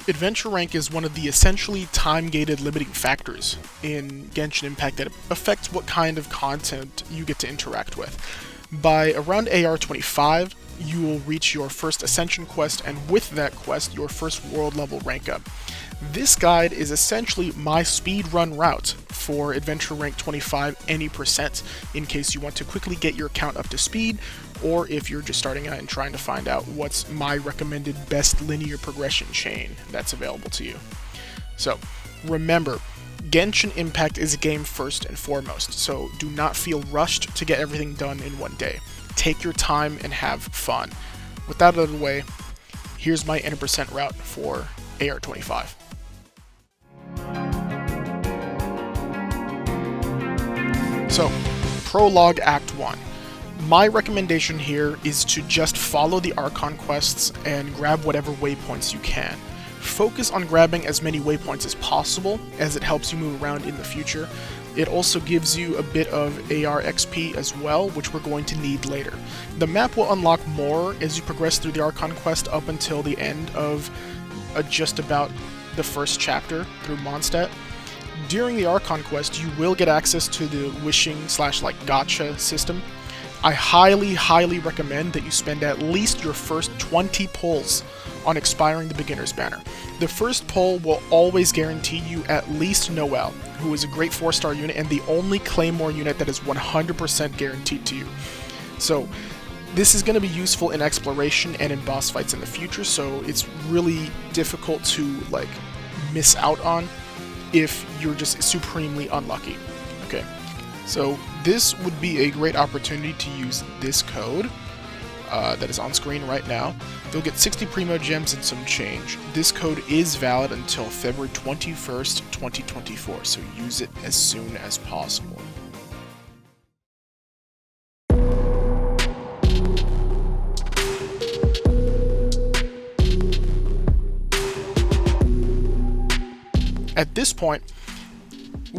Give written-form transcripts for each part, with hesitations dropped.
Adventure rank is one of the essentially time-gated limiting factors in Genshin Impact that affects what kind of content you get to interact with. By around AR 25, you will reach your first Ascension quest, and with that quest, your first world level rank up. This guide is essentially my speedrun route for Adventure rank 25 any percent, in case you want to quickly get your account up to speed, or if you're just starting out and trying to find out what's my recommended best linear progression chain that's available to you. So, remember, Genshin Impact is a game first and foremost, so do not feel rushed to get everything done in one day. Take your time and have fun. With that out of the way, here's my N% route for AR 25. So, Prologue Act 1. My recommendation here is to just follow the Archon quests and grab whatever waypoints you can. Focus on grabbing as many waypoints as possible, as it helps you move around in the future. It also gives you a bit of AR XP as well, which we're going to need later. The map will unlock more as you progress through the Archon quest up until the end of just about the first chapter through Mondstadt. During the Archon quest, you will get access to the wishing / gacha system. I highly recommend that you spend at least your first 20 pulls on expiring the beginner's banner. The first pull will always guarantee you at least Noelle, who is a great 4-star unit and the only Claymore unit that is 100% guaranteed to you. So this is going to be useful in exploration and in boss fights in the future, so it's really difficult to miss out on if you're just supremely unlucky. Okay, so this would be a great opportunity to use this code that is on screen right now. You'll get 60 Primo Gems and some change. This code is valid until February 21st, 2024, so use it as soon as possible. At this point,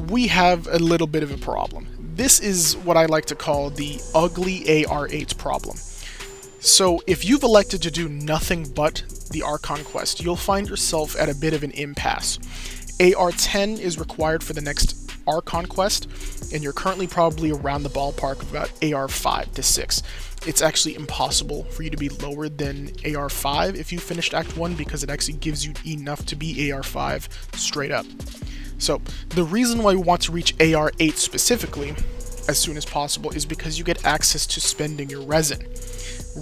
we have a little bit of a problem. This is what I like to call the ugly AR8 problem. So if you've elected to do nothing but the Archon quest, you'll find yourself at a bit of an impasse. AR10 is required for the next Archon quest, and you're currently probably around the ballpark of about AR5 to 6. It's actually impossible for you to be lower than AR5 if you finished Act 1, because it actually gives you enough to be AR5 straight up. So the reason why we want to reach AR8 specifically as soon as possible is because you get access to spending your resin.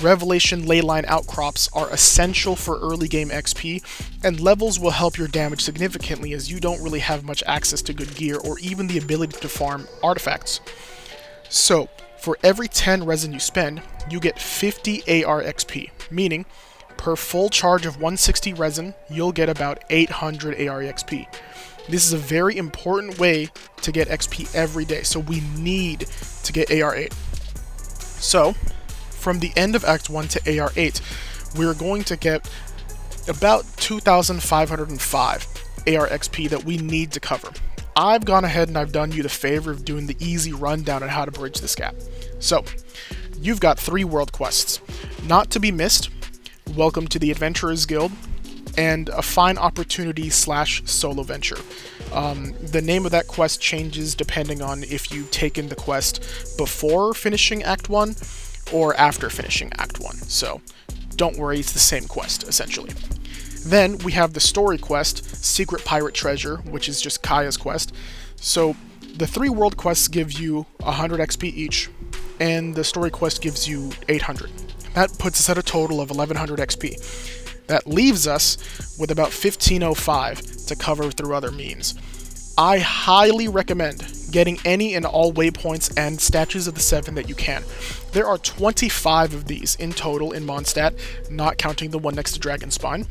Revelation Leyline Outcrops are essential for early game XP, and levels will help your damage significantly as you don't really have much access to good gear or even the ability to farm artifacts. So, for every 10 resin you spend, you get 50 AR XP, meaning per full charge of 160 resin, you'll get about 800 AR XP. This is a very important way to get XP every day, so we need to get AR8. So, from the end of Act 1 to AR8, we're going to get about 2,505 AR XP that we need to cover. I've gone ahead and I've done you the favor of doing the easy rundown on how to bridge this gap. So, you've got 3 world quests. Not to be missed, Welcome to the Adventurers Guild, and a fine opportunity / solo venture. The name of that quest changes depending on if you've taken the quest before finishing Act 1 or after finishing Act 1. So, don't worry, it's the same quest, essentially. Then, we have the story quest, Secret Pirate Treasure, which is just Kaya's quest. So, the 3 world quests give you 100 XP each, and the story quest gives you 800. That puts us at a total of 1100 XP. That leaves us with about 1505 to cover through other means. I highly recommend getting any and all waypoints and statues of the 7 that you can. There are 25 of these in total in Mondstadt, not counting the one next to Dragonspine,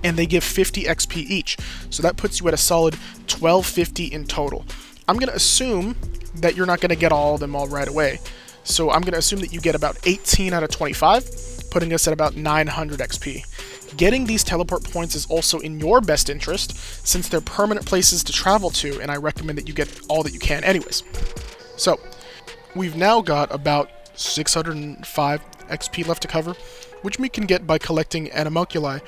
and they give 50 XP each, so that puts you at a solid 1250 in total. I'm going to assume that you're not going to get all of them all right away, so I'm going to assume that you get about 18 out of 25, putting us at about 900 XP. Getting these teleport points is also in your best interest, since they're permanent places to travel to, and I recommend that you get all that you can anyways. So, we've now got about 605 XP left to cover, which we can get by collecting animalculi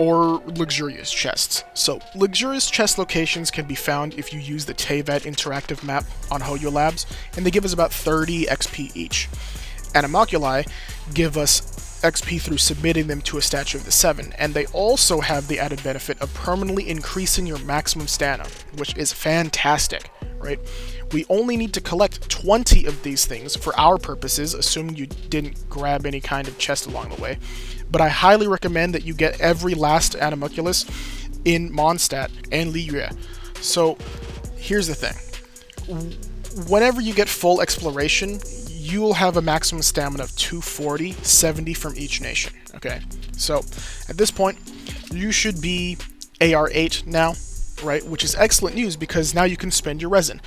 or luxurious chests. So, luxurious chest locations can be found if you use the Teyvat interactive map on Hoyo Labs, and they give us about 30 XP each. Animoculi give us XP through submitting them to a statue of the Seven, and they also have the added benefit of permanently increasing your maximum stamina, which is fantastic, right? We only need to collect 20 of these things for our purposes, assuming you didn't grab any kind of chest along the way. But I highly recommend that you get every last Animoculus in Mondstadt and Liyue. So, here's the thing. Whenever you get full exploration, you will have a maximum stamina of 240, 70 from each nation, okay? So, at this point, you should be AR8 now, right? Which is excellent news because now you can spend your resin.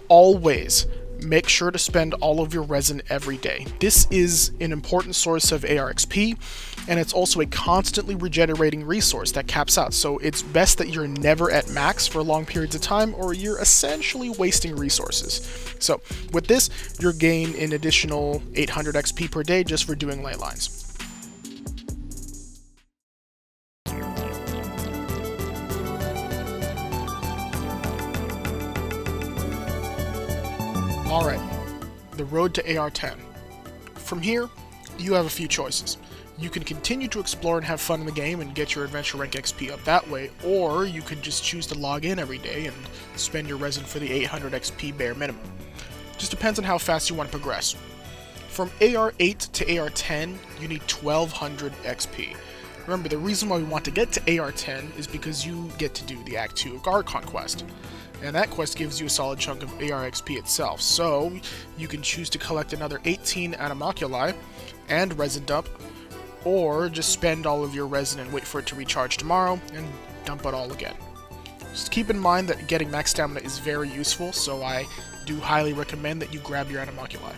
Always make sure to spend all of your resin every day. This is an important source of ARXP, and it's also a constantly regenerating resource that caps out, so it's best that you're never at max for long periods of time, or you're essentially wasting resources. So, with this, you'll gain an additional 800 XP per day just for doing ley lines. Alright, the road to AR10. From here, you have a few choices. You can continue to explore and have fun in the game and get your adventure rank XP up that way, or you could just choose to log in every day and spend your resin for the 800 XP bare minimum. Just depends on how fast you want to progress. From AR8 to AR10, you need 1200 XP. Remember, the reason why we want to get to AR10 is because you get to do the Act 2 of Archon quest. And that quest gives you a solid chunk of ARXP itself, so you can choose to collect another 18 Animoculi and resin dump, or just spend all of your resin and wait for it to recharge tomorrow and dump it all again. Just keep in mind that getting max stamina is very useful, so I do highly recommend that you grab your Animoculi.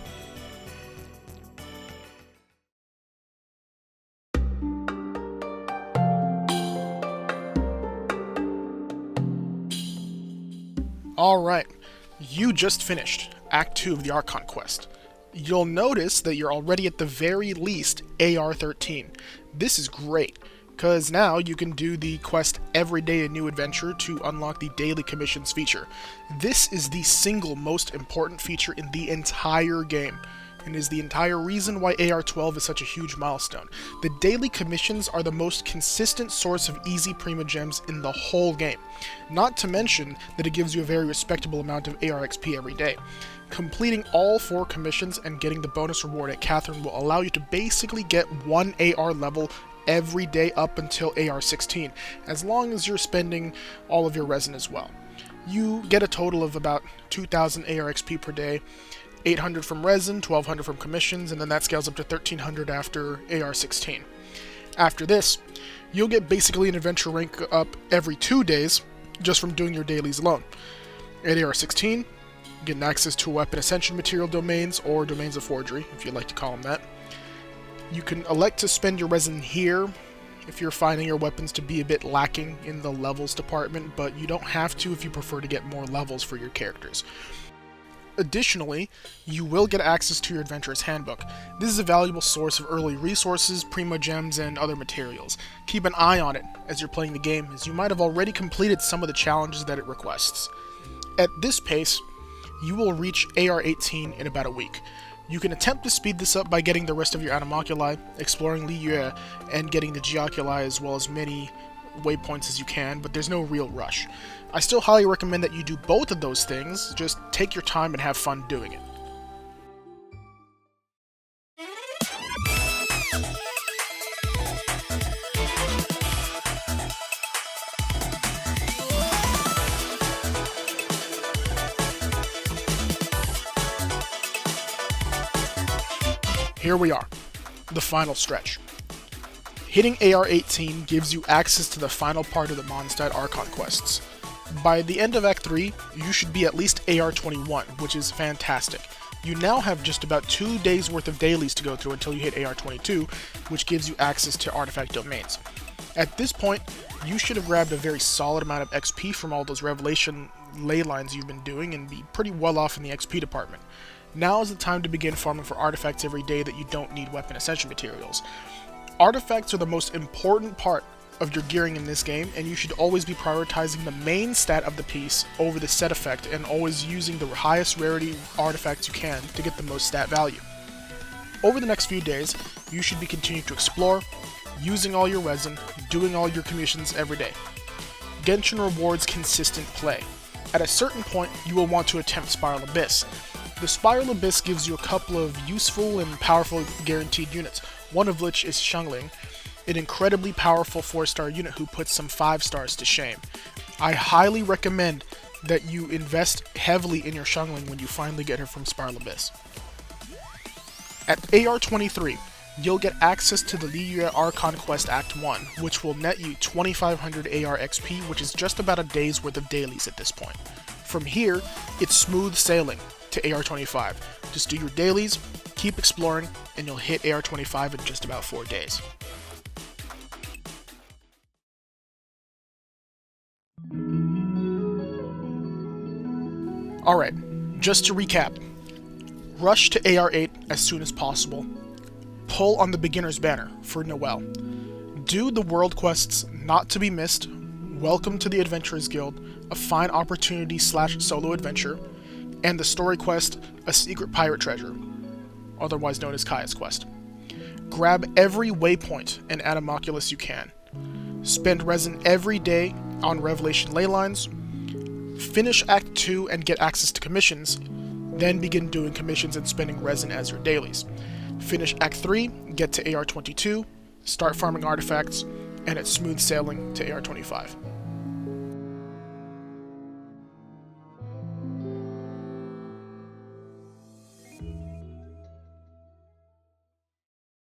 Alright, you just finished Act 2 of the Archon quest. You'll notice that you're already at the very least AR13. This is great, because now you can do the quest Every Day a New Adventure to unlock the Daily Commissions feature. This is the single most important feature in the entire game, and is the entire reason why AR12 is such a huge milestone. The daily commissions are the most consistent source of easy Prima Gems in the whole game. Not to mention that it gives you a very respectable amount of ARXP every day. Completing all 4 commissions and getting the bonus reward at Catherine will allow you to basically get 1 AR level every day up until AR16, as long as you're spending all of your resin as well. You get a total of about 2000 ARXP per day, 800 from resin, 1200 from commissions, and then that scales up to 1300 after AR16. After this, you'll get basically an adventure rank up every 2 days just from doing your dailies alone. At AR16, getting access to weapon ascension material domains, or domains of forgery, if you'd like to call them that. You can elect to spend your resin here if you're finding your weapons to be a bit lacking in the levels department, but you don't have to if you prefer to get more levels for your characters. Additionally, you will get access to your Adventurer's Handbook. This is a valuable source of early resources, Prima Gems, and other materials. Keep an eye on it as you're playing the game, as you might have already completed some of the challenges that it requests. At this pace, you will reach AR18 in about a week. You can attempt to speed this up by getting the rest of your Animoculi, exploring Liyue, and getting the Geoculi as well as many waypoints as you can, but there's no real rush. I still highly recommend that you do both of those things, just take your time and have fun doing it. Here we are, the final stretch. Hitting AR18 gives you access to the final part of the Mondstadt Archon quests. By the end of Act 3, you should be at least AR21, which is fantastic. You now have just about 2 days worth of dailies to go through until you hit AR22, which gives you access to artifact domains. At this point, you should have grabbed a very solid amount of XP from all those revelation ley lines you've been doing and be pretty well off in the XP department. Now is the time to begin farming for artifacts every day that you don't need weapon ascension materials. Artifacts are the most important part of your gearing in this game, and you should always be prioritizing the main stat of the piece over the set effect, and always using the highest rarity artifacts you can to get the most stat value. Over the next few days, you should be continuing to explore, using all your resin, doing all your commissions every day. Genshin rewards consistent play. At a certain point, you will want to attempt Spiral Abyss. The Spiral Abyss gives you a couple of useful and powerful guaranteed units, one of which is Xiangling, an incredibly powerful 4-star unit who puts some 5 stars to shame. I highly recommend that you invest heavily in your Xiangling when you finally get her from Spiral Abyss. At AR23, you'll get access to the Liyue Archon Quest Act 1, which will net you 2500 AR XP, which is just about a day's worth of dailies at this point. From here, it's smooth sailing to AR25. Just do your dailies, keep exploring, and you'll hit AR25 in just about 4 days. Alright, just to recap. Rush to AR8 as soon as possible. Pull on the beginner's banner for Noelle. Do the world quests not to be missed, Welcome to the Adventurers Guild, a fine opportunity / solo adventure, and the story quest, A Secret Pirate Treasure, otherwise known as Kaya's Quest. Grab every waypoint and Animoculus you can. Spend resin every day on Revelation Leylines. Finish Act 2 and get access to commissions, then begin doing commissions and spending resin as your dailies. Finish Act 3, get to AR22, start farming artifacts, and it's smooth sailing to AR25.